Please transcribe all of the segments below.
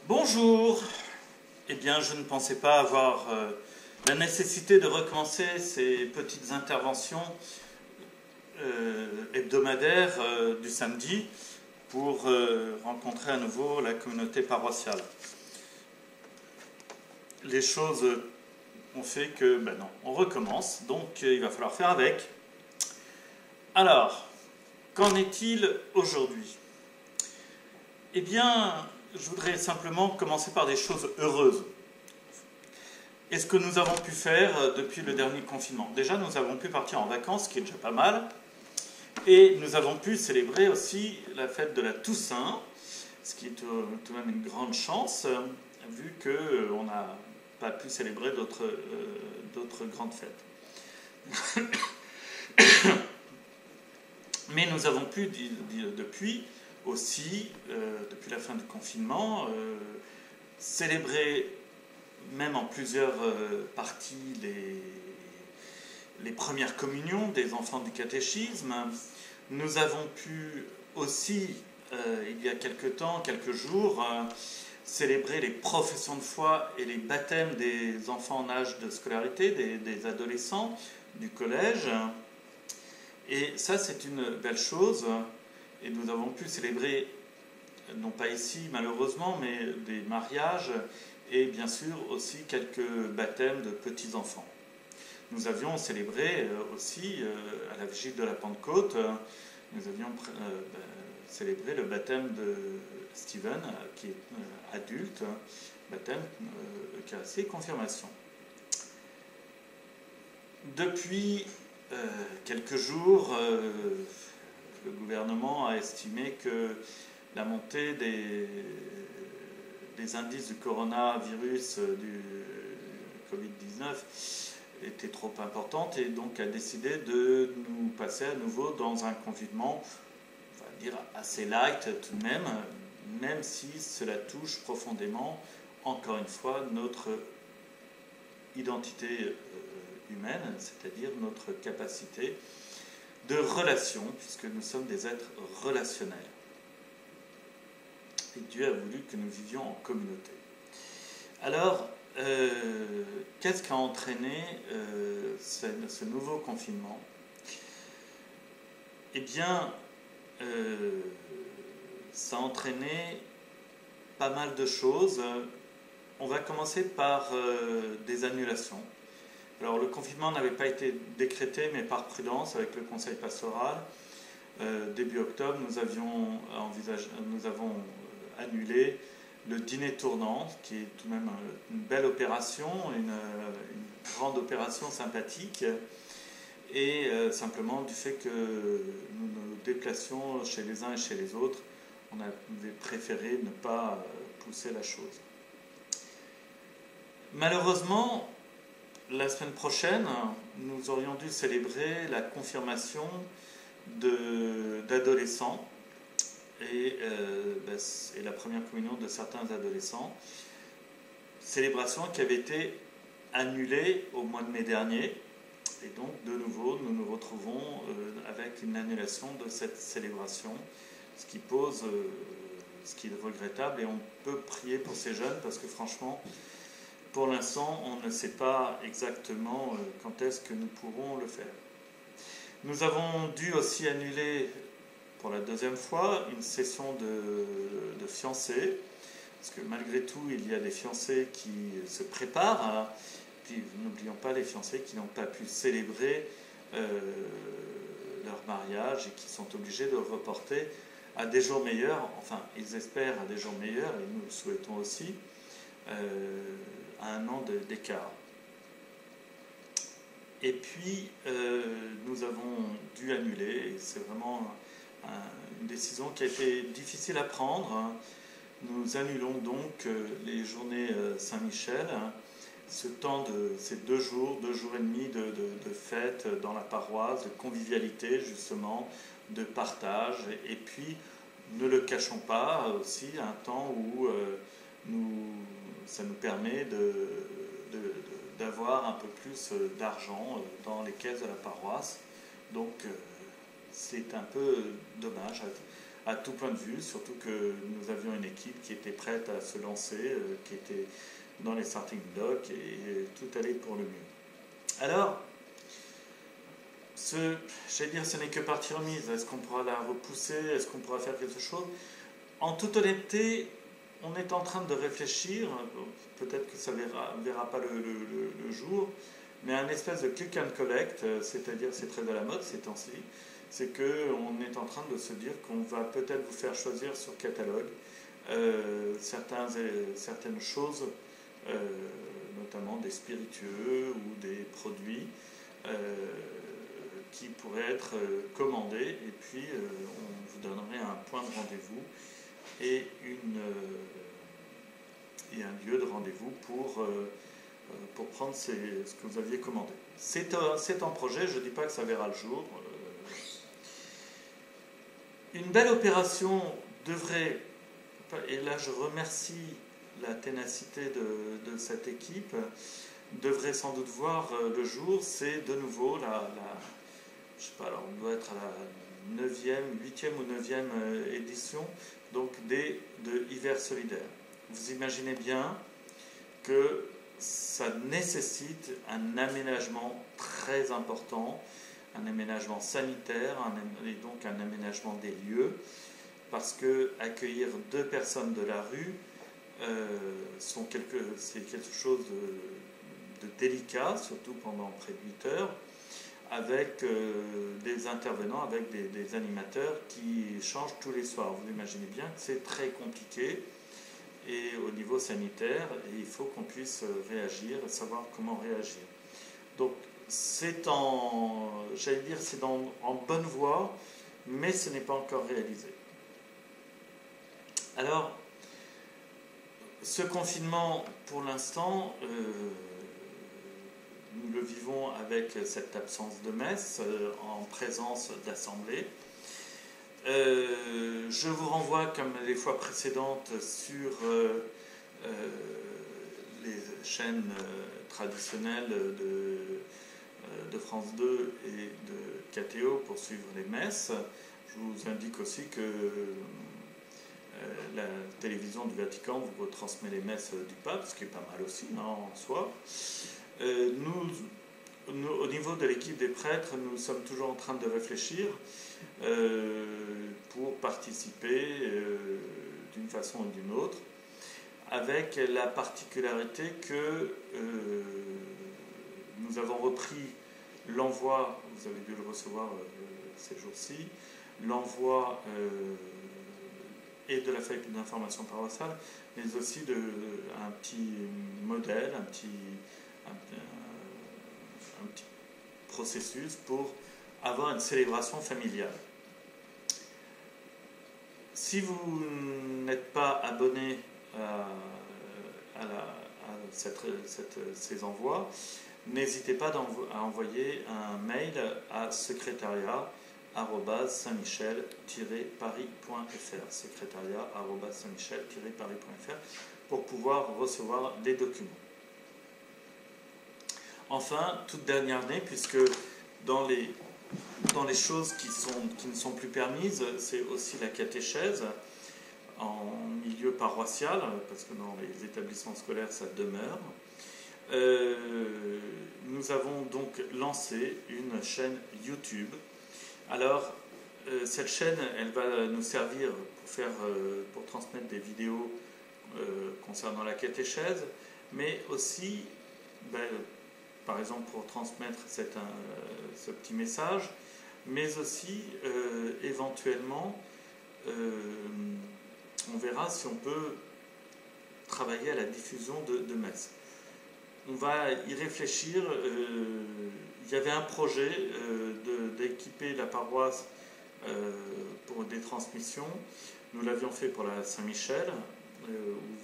Bonjour. Eh bien, je ne pensais pas avoir la nécessité de recommencer ces petites interventions hebdomadaires du samedi pour rencontrer à nouveau la communauté paroissiale. Les choses ont fait que, ben non, on recommence, donc il va falloir faire avec. Alors, qu'en est-il aujourd'hui? Eh bien, je voudrais simplement commencer par des choses heureuses. Et ce que nous avons pu faire depuis le dernier confinement. Déjà, nous avons pu partir en vacances, ce qui est déjà pas mal. Et nous avons pu célébrer aussi la fête de la Toussaint, ce qui est tout de même une grande chance, vu qu'on n'a pas pu célébrer d'autres grandes fêtes. Mais nous avons pu, depuis aussi, depuis la fin du confinement, célébrer, même en plusieurs parties, les premières communions des enfants du catéchisme. Nous avons pu aussi, il y a quelques jours, célébrer les professions de foi et les baptêmes des enfants en âge de scolarité, des adolescents du collège. Et ça, c'est une belle chose. Et nous avons pu célébrer, non pas ici malheureusement, mais des mariages et bien sûr aussi quelques baptêmes de petits-enfants. Nous avions célébré aussi, à la vigile de la Pentecôte, nous avions célébré le baptême de Steven, qui est adulte, baptême qui a ses confirmations. Depuis quelques jours, le gouvernement a estimé que la montée des indices du coronavirus, du Covid-19, était trop importante et donc a décidé de nous passer à nouveau dans un confinement, on va dire assez light tout de même si cela touche profondément, encore une fois, notre identité humaine, c'est-à-dire notre capacité de relation, puisque nous sommes des êtres relationnels. Et Dieu a voulu que nous vivions en communauté. Alors, qu'est-ce qu'a entraîné ce nouveau confinement? Eh bien, ça a entraîné pas mal de choses. On va commencer par des annulations. Alors, le confinement n'avait pas été décrété, mais par prudence, avec le conseil pastoral. Début octobre, nous avons annulé le dîner tournant, qui est tout de même une belle opération, une grande opération sympathique, et simplement du fait que nous nous déplacions chez les uns et chez les autres, on avait préféré ne pas pousser la chose. Malheureusement, la semaine prochaine, nous aurions dû célébrer la confirmation d'adolescents et la première communion de certains adolescents. Célébration qui avait été annulée au mois de mai dernier. Et donc, de nouveau, nous nous retrouvons avec une annulation de cette célébration, ce qui est regrettable. Et on peut prier pour ces jeunes parce que franchement, pour l'instant, on ne sait pas exactement quand est-ce que nous pourrons le faire. Nous avons dû aussi annuler pour la deuxième fois une session de fiancés, parce que malgré tout, il y a des fiancés qui se préparent, puis n'oublions pas les fiancés qui n'ont pas pu célébrer leur mariage et qui sont obligés de reporter à des jours meilleurs, enfin, ils espèrent à des jours meilleurs, et nous le souhaitons aussi, à un an d'écart. Et puis, nous avons dû annuler, et c'est vraiment une décision qui a été difficile à prendre. Nous annulons donc les journées Saint-Michel, ce temps de ces 2 jours et demi de fête dans la paroisse, de convivialité justement, de partage, et puis, ne le cachons pas, aussi un temps où ça nous permet d'avoir un peu plus d'argent dans les caisses de la paroisse. Donc c'est un peu dommage à tout point de vue, surtout que nous avions une équipe qui était prête à se lancer, qui était dans les starting blocks et tout allait pour le mieux. Alors, j'allais dire, ce n'est que partie remise. Est-ce qu'on pourra la repousser? Est-ce qu'on pourra faire quelque chose? En toute honnêteté, on est en train de réfléchir, peut-être que ça ne verra pas le jour, mais un espèce de click and collect, c'est-à-dire, c'est très à la mode ces temps-ci, c'est qu'on est en train de se dire qu'on va peut-être vous faire choisir sur catalogue certaines choses, notamment des spiritueux ou des produits qui pourraient être commandés, et puis on vous donnerait un point de rendez-vous et un lieu de rendez-vous pour prendre ce que vous aviez commandé. C'est en projet, je ne dis pas que ça verra le jour. Une belle opération devrait, et là je remercie la ténacité de cette équipe, devrait sans doute voir le jour. C'est de nouveau je sais pas, alors on doit être à la 8e ou 9e édition donc de Hiver Solidaire. Vous imaginez bien que ça nécessite un aménagement très important, un aménagement sanitaire et donc un aménagement des lieux, parce que accueillir 2 personnes de la rue, c'est quelque chose de délicat, surtout pendant près de 8 heures, avec des intervenants, avec des animateurs qui changent tous les soirs. Vous imaginez bien que c'est très compliqué et au niveau sanitaire, et il faut qu'on puisse réagir et savoir comment réagir. Donc c'est en bonne voie, mais ce n'est pas encore réalisé. Alors, ce confinement, pour l'instant, nous le vivons avec cette absence de messe, en présence d'assemblée. Je vous renvoie, comme les fois précédentes, sur les chaînes traditionnelles de France 2 et de KTO pour suivre les messes. Je vous indique aussi que la télévision du Vatican vous retransmet les messes du pape, ce qui est pas mal aussi, en soi. Nous, au niveau de l'équipe des prêtres, nous sommes toujours en train de réfléchir pour participer d'une façon ou d'une autre, avec la particularité que nous avons repris l'envoi, vous avez dû le recevoir ces jours-ci, l'envoi et de la feuille d'information paroissiale, mais aussi un petit modèle, un petit processus pour avoir une célébration familiale. Si vous n'êtes pas abonné à ces envois, n'hésitez pas à envoyer un mail à secrétariat@saint-michel-paris.fr secrétariat@saint-michel-paris.fr pour pouvoir recevoir les documents. Enfin, toute dernière année, puisque dans les choses qui ne sont plus permises, c'est aussi la catéchèse en milieu paroissial, parce que dans les établissements scolaires, ça demeure. Nous avons donc lancé une chaîne YouTube. Alors, cette chaîne, elle va nous servir pour transmettre des vidéos concernant la catéchèse, mais aussi, par exemple, pour transmettre ce petit message, mais aussi, éventuellement, on verra si on peut travailler à la diffusion de messes. On va y réfléchir. Il y avait un projet d'équiper la paroisse pour des transmissions. Nous l'avions fait pour la Saint-Michel, où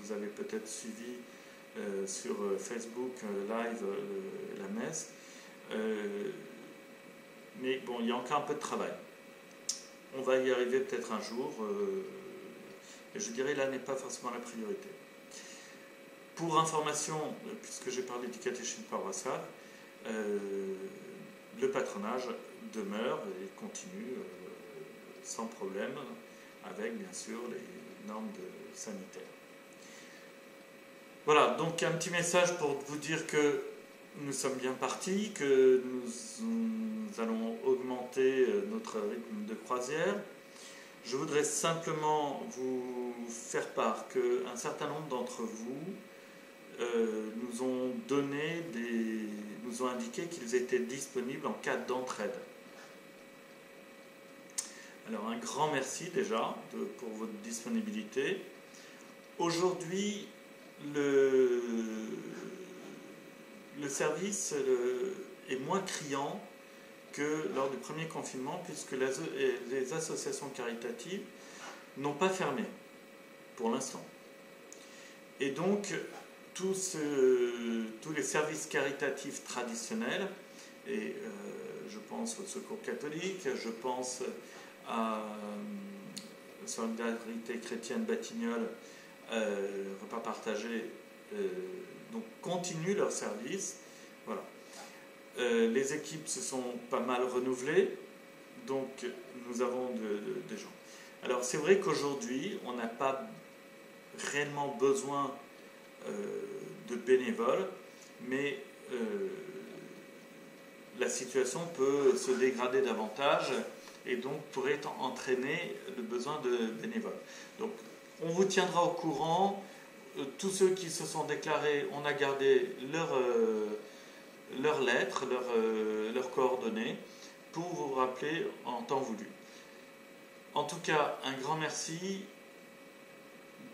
vous avez peut-être suivi sur Facebook Live la messe. Mais bon, il y a encore un peu de travail. On va y arriver peut-être un jour. Et je dirais là n'est pas forcément la priorité. Pour information, puisque j'ai parlé du catéchisme paroissial, le patronage demeure et continue sans problème. avec bien sûr les normes sanitaires. Voilà, donc un petit message pour vous dire que nous sommes bien partis, que nous allons augmenter notre rythme de croisière. Je voudrais simplement vous faire part qu'un certain nombre d'entre vous nous ont indiqué qu'ils étaient disponibles en cas d'entraide. Alors un grand merci déjà pour votre disponibilité. Aujourd'hui, le service est moins criant que lors du premier confinement, puisque les associations caritatives n'ont pas fermé pour l'instant. Et donc, tous les services caritatifs traditionnels, et je pense au Secours catholique, je pense à Solidarité chrétienne Batignolles, repas partagés, donc continuent leur service. Voilà. Les équipes se sont pas mal renouvelées, donc nous avons des gens. Alors c'est vrai qu'aujourd'hui, on n'a pas réellement besoin de bénévoles, mais la situation peut se dégrader davantage et donc pourrait entraîner le besoin de bénévoles. Donc on vous tiendra au courant. Tous ceux qui se sont déclarés, on a gardé leurs lettres, leurs coordonnées, pour vous rappeler en temps voulu. En tout cas, un grand merci.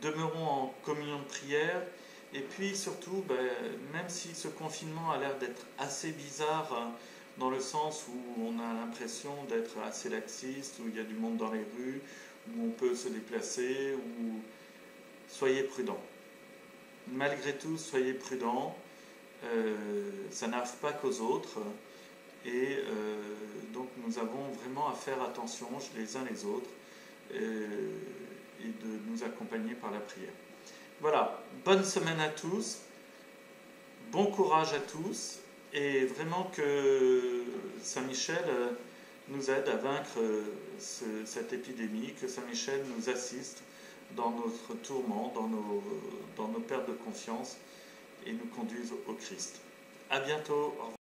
Demeurons en communion de prière. Et puis surtout, même si ce confinement a l'air d'être assez bizarre, dans le sens où on a l'impression d'être assez laxiste, où il y a du monde dans les rues, où on peut se déplacer, où soyez prudents. Malgré tout, soyez prudents. Ça n'arrive pas qu'aux autres. Et donc nous avons vraiment à faire attention les uns les autres et de nous accompagner par la prière. Voilà, bonne semaine à tous, bon courage à tous, et vraiment que Saint-Michel nous aide à vaincre cette épidémie, que Saint-Michel nous assiste dans notre tourment, dans nos pertes de confiance, et nous conduise au Christ. À bientôt, au revoir.